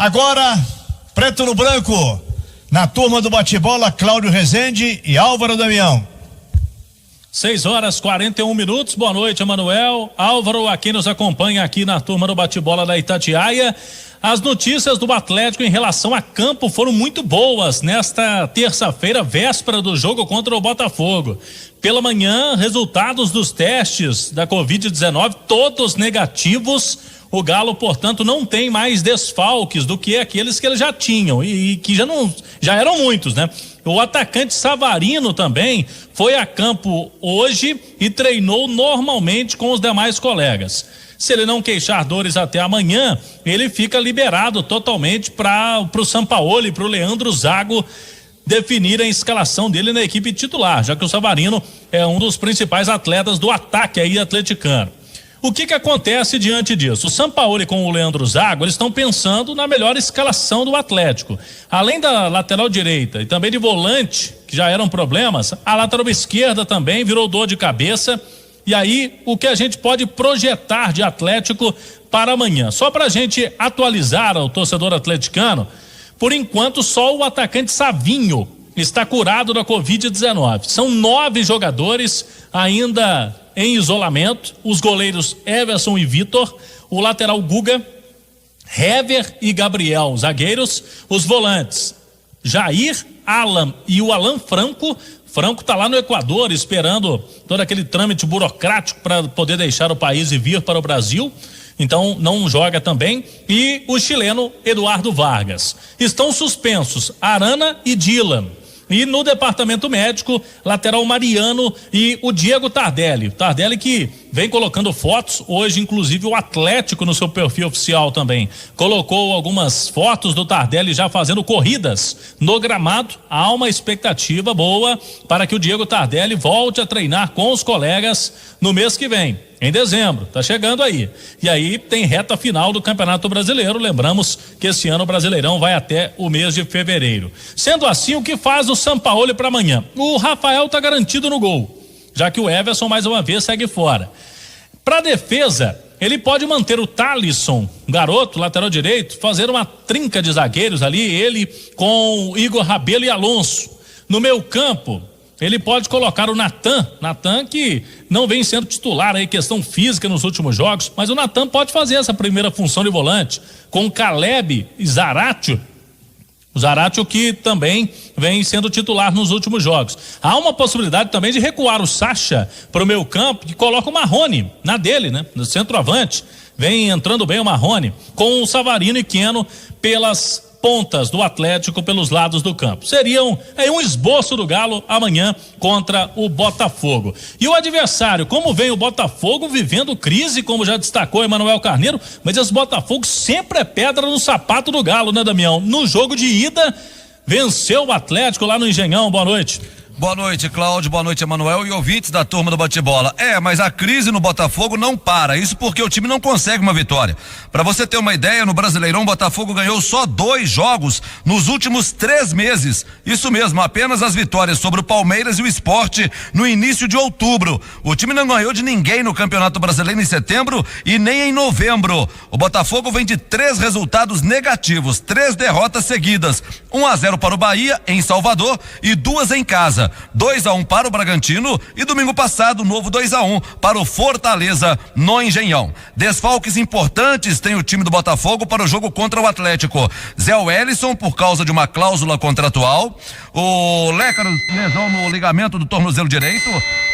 Agora, preto no branco, na turma do bate-bola, Cláudio Rezende e Álvaro Damião. 6h41. Boa noite, Emanuel. Álvaro, a quem nos acompanha aqui na turma do bate-bola da Itatiaia. As notícias do Atlético em relação a campo foram muito boas nesta terça-feira, véspera do jogo contra o Botafogo. Pela manhã, resultados dos testes da Covid-19, todos negativos. O Galo, portanto, não tem mais desfalques do que aqueles que eles já tinham e que já eram muitos, né? O atacante Savarino também foi a campo hoje e treinou normalmente com os demais colegas. Se ele não queixar dores até amanhã, ele fica liberado totalmente para o Sampaoli e para o Leandro Zago definir a escalação dele na equipe titular, já que o Savarino é um dos principais atletas do ataque aí atleticano. O que acontece diante disso? O Sampaoli com o Leandro Zago, eles estão pensando na melhor escalação do Atlético. Além da lateral direita e também de volante, que já eram problemas, a lateral esquerda também virou dor de cabeça. E aí, o que a gente pode projetar de Atlético para amanhã? Só para a gente atualizar o torcedor atleticano, por enquanto só o atacante Savinho está curado da Covid-19. São 9 jogadores ainda em isolamento, os goleiros Everson e Vitor, o lateral Guga, Hever e Gabriel, zagueiros, os volantes Jair, Alan e o Alan Franco. Franco está lá no Equador esperando todo aquele trâmite burocrático para poder deixar o país e vir para o Brasil, então não joga também. E o chileno Eduardo Vargas. Estão suspensos Arana e Dylan. E no departamento médico, lateral Mariano e o Diego Tardelli. Tardelli que vem colocando fotos, hoje inclusive o Atlético no seu perfil oficial também colocou algumas fotos do Tardelli já fazendo corridas no gramado. Há uma expectativa boa para que o Diego Tardelli volte a treinar com os colegas no mês que vem, em dezembro, tá chegando aí. E aí tem reta final do Campeonato Brasileiro, lembramos que esse ano o Brasileirão vai até o mês de fevereiro. Sendo assim, o que faz o Sampaoli para amanhã? O Rafael tá garantido no gol, já que o Everson mais uma vez segue fora. Para defesa, ele pode manter o Thalisson, garoto, lateral direito, fazer uma trinca de zagueiros ali, ele com Igor Rabelo e Alonso. No meio campo, ele pode colocar o Natan que não vem sendo titular aí, questão física nos últimos jogos, mas o Natan pode fazer essa primeira função de volante, com Caleb e Zaratio. O Zaratio que também vem sendo titular nos últimos jogos. Há uma possibilidade também de recuar o Sacha para o meio campo, que coloca o Marrone na dele, né? No centroavante. Vem entrando bem o Marrone, com o Savarino e Keno pelas pontas do Atlético pelos lados do campo. Seriam um esboço do Galo amanhã contra o Botafogo. E o adversário, como vem o Botafogo vivendo crise, como já destacou Emanuel Carneiro, mas esse Botafogo sempre é pedra no sapato do Galo, né, Damião? No jogo de ida, venceu o Atlético lá no Engenhão. Boa noite. Boa noite, Cláudio, boa noite, Emanuel e ouvintes da turma do bate-bola. Mas a crise no Botafogo não para, isso porque o time não consegue uma vitória. Para você ter uma ideia, no Brasileirão o Botafogo ganhou só 2 jogos nos últimos 3 meses. Isso mesmo, apenas as vitórias sobre o Palmeiras e o Sport no início de outubro. O time não ganhou de ninguém no Campeonato Brasileiro em setembro e nem em novembro. O Botafogo vem de 3 resultados negativos, 3 derrotas seguidas. 1-0 para o Bahia, em Salvador, e 2 em casa. 2-1 para o Bragantino e domingo passado, novo 2-1 para o Fortaleza no Engenhão. Desfalques importantes tem o time do Botafogo para o jogo contra o Atlético. Zé Wellison, por causa de uma cláusula contratual. O Lécaro, lesão no ligamento do tornozelo direito.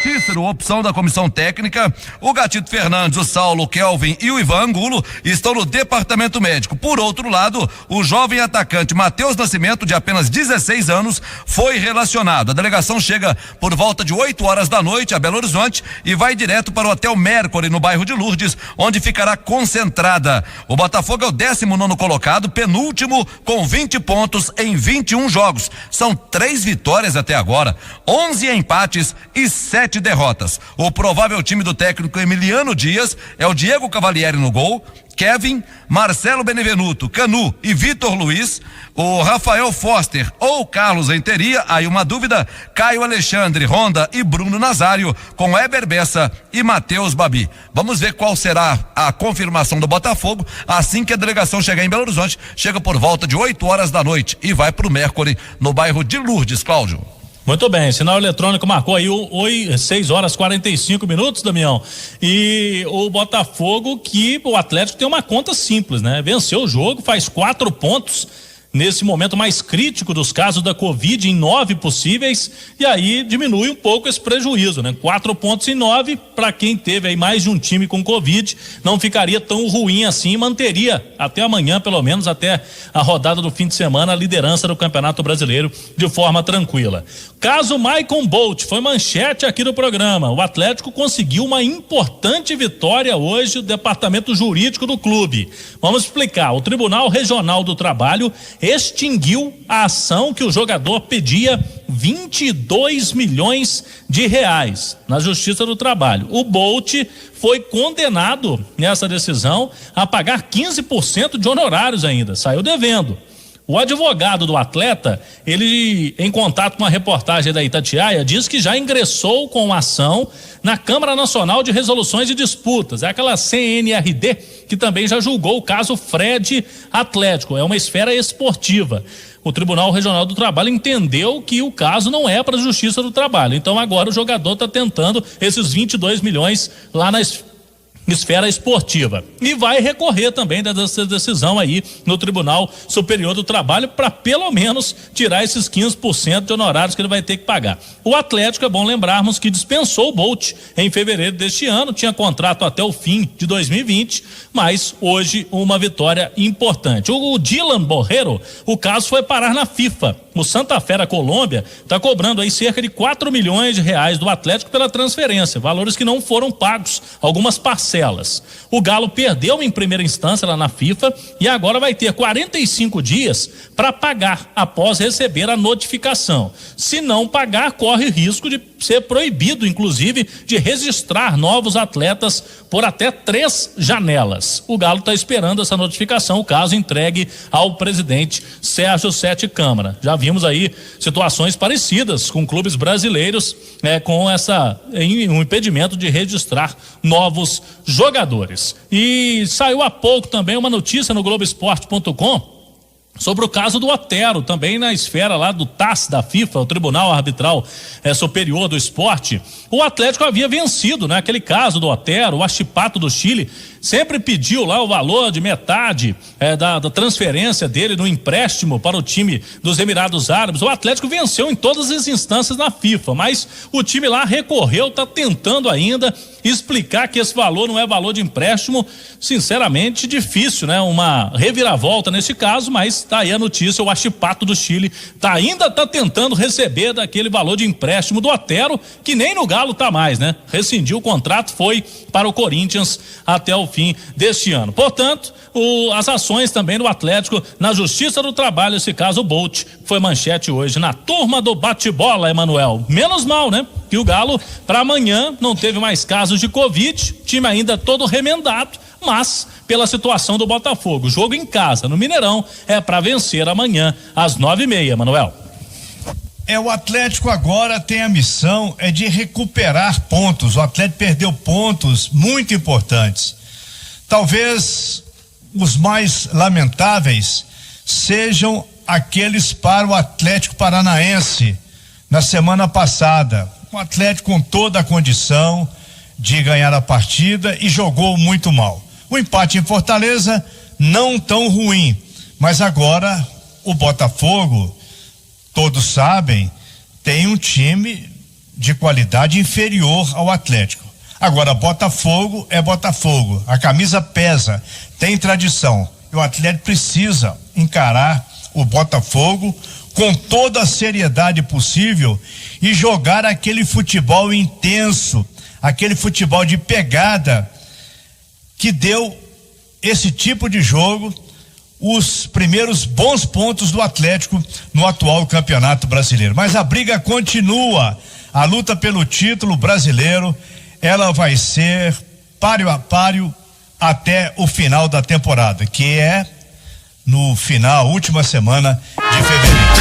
Cícero, opção da comissão técnica. O Gatito Fernandes, o Saulo, o Kelvin e o Ivan Angulo estão no departamento médico. Por outro lado, o jovem atacante Matheus Nascimento, de apenas 16 anos, foi relacionado. A delegação chega por volta de 8 horas da noite a Belo Horizonte e vai direto para o Hotel Mercury, no bairro de Lourdes, onde ficará concentrada. O Botafogo é o 19º colocado, penúltimo, com 20 pontos em 21 jogos. São 3 vitórias até agora, 11 empates e 7 derrotas. O provável time do técnico Emiliano Dias é o Diego Cavalieri no gol, Kevin, Marcelo Benevenuto, Canu e Vitor Luiz, o Rafael Foster ou Carlos Renteria, aí uma dúvida, Caio Alexandre, Honda e Bruno Nazário, com Eber Bessa e Matheus Babi. Vamos ver qual será a confirmação do Botafogo assim que a delegação chegar em Belo Horizonte. Chega por volta de 8 horas da noite e vai pro Mercury, no bairro de Lourdes, Cláudio. Muito bem, sinal eletrônico marcou aí 6 horas 45 minutos, Damião. E o Botafogo, que o Atlético tem uma conta simples, né? Venceu o jogo, faz 4 pontos nesse momento mais crítico dos casos da Covid, em 9 possíveis, e aí diminui um pouco esse prejuízo, né? 4 pontos em 9, para quem teve aí mais de um time com Covid, não ficaria tão ruim assim, manteria até amanhã, pelo menos até a rodada do fim de semana, a liderança do Campeonato Brasileiro de forma tranquila. Caso Maicon Bolt foi manchete aqui do programa. O Atlético conseguiu uma importante vitória hoje, o departamento jurídico do clube. Vamos explicar. O Tribunal Regional do Trabalho extinguiu a ação que o jogador pedia 22 milhões de reais na Justiça do Trabalho. O Bolt foi condenado nessa decisão a pagar 15% de honorários ainda, saiu devendo. O advogado do atleta, ele, em contato com a reportagem da Itatiaia, diz que já ingressou com ação na Câmara Nacional de Resoluções de Disputas, é aquela CNRD, que também já julgou o caso Fred Atlético, é uma esfera esportiva. O Tribunal Regional do Trabalho entendeu que o caso não é para a Justiça do Trabalho, então agora o jogador está tentando esses 22 milhões lá na esfera esportiva e vai recorrer também dessa decisão aí no Tribunal Superior do Trabalho para pelo menos tirar esses 15% de honorários que ele vai ter que pagar. O Atlético, é bom lembrarmos que dispensou o Bolt em fevereiro deste ano, tinha contrato até o fim de 2020, mas hoje uma vitória importante. O Dylan Borreiro, o caso foi parar na FIFA. O Santa Fé da Colômbia está cobrando aí cerca de 4 milhões de reais do Atlético pela transferência, valores que não foram pagos, algumas parcelas. O Galo perdeu em primeira instância lá na FIFA e agora vai ter 45 dias para pagar após receber a notificação. Se não pagar, corre risco de ser proibido, inclusive, de registrar novos atletas por até 3 janelas. O Galo está esperando essa notificação, o caso entregue ao presidente Sérgio Sete Câmara. Já vimos aí situações parecidas com clubes brasileiros, com um impedimento de registrar novos jogadores. E saiu há pouco também uma notícia no Globoesporte.com sobre o caso do Otero, também na esfera lá do TAS da FIFA, o Tribunal Arbitral Superior do Esporte. O Atlético havia vencido, né? Aquele caso do Otero, o Huachipato do Chile sempre pediu lá o valor de metade da transferência dele no empréstimo para o time dos Emirados Árabes. O Atlético venceu em todas as instâncias na FIFA, mas o time lá recorreu, está tentando ainda explicar que esse valor não é valor de empréstimo. Sinceramente, difícil, né? Uma reviravolta nesse caso, mas tá aí a notícia, o Huachipato do Chile ainda tá tentando receber daquele valor de empréstimo do Otero, que nem no Galo tá mais, né? Rescindiu o contrato, foi para o Corinthians até o fim deste ano. Portanto, as ações também do Atlético na Justiça do Trabalho, esse caso o Bolt foi manchete hoje na turma do bate-bola, Emanuel. Menos mal, né? Que o Galo para amanhã não teve mais casos de Covid, time ainda todo remendado, mas pela situação do Botafogo, jogo em casa no Mineirão é para vencer amanhã às 9:30, Manuel. O Atlético agora tem a missão de recuperar pontos. O Atlético perdeu pontos muito importantes. Talvez os mais lamentáveis sejam aqueles para o Atlético Paranaense na semana passada. O Atlético com toda a condição de ganhar a partida e jogou muito mal. O empate em Fortaleza não tão ruim, mas agora o Botafogo, todos sabem, tem um time de qualidade inferior ao Atlético. Agora, Botafogo é Botafogo, a camisa pesa, tem tradição. E o Atlético precisa encarar o Botafogo com toda a seriedade possível e jogar aquele futebol intenso, aquele futebol de pegada que deu esse tipo de jogo os primeiros bons pontos do Atlético no atual Campeonato Brasileiro. Mas a briga continua, a luta pelo título brasileiro, ela vai ser páreo a páreo até o final da temporada, que é no final, última semana de fevereiro.